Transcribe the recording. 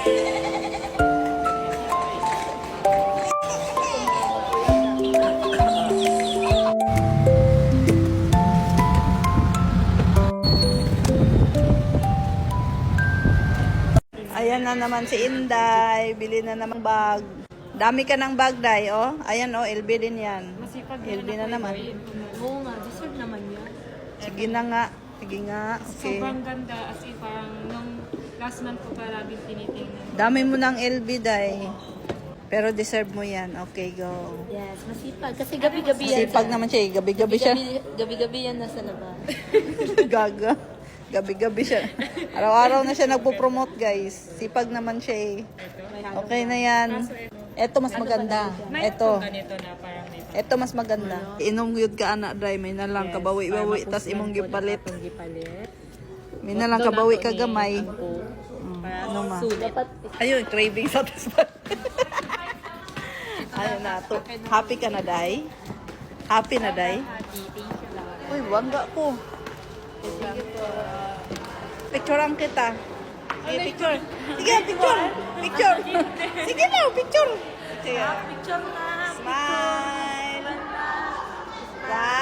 Ayan na naman si Inday. Bili na naman bag. Dami ka ng bag, Day, oh. Ayan, oh, LB din yan. Masipag LB na naman. Oo nga, deserve naman yan. Sige na nga. Sige nga. Okay. Sobrang ganda, as in parang nung last month ko parang tinitingnan. Dami mo ng LB, Day. Pero deserve mo yan. Okay, go. Yes, masipag. Kasi gabi-gabi yan. Sipag naman siya, eh. Gabi-gabi siya. Gabi-gabi yan nasa labas. Gaga. Gabi-gabi siya. Araw-araw na siya nagpo-promote, guys. Sipag naman siya, eh. Okay na yan. Ito mas maganda. Ito. Ganito na parang may Ito mas maganda. Inom yun ka, anak, Day. May na lang kabawi-bawi. Tas imong gipalit. gipalit. May na lang kabawi ka gamay. Para Ano ma? dapat Ayun, craving satisfied. Ayun na to. Happy ka na, Day? Happy na, Day? Uy, wangga ko. Picturean kita. Sige, picture. Sige, picture. Picture. Sige na, picture. Sige. picture na. Smile. Smile.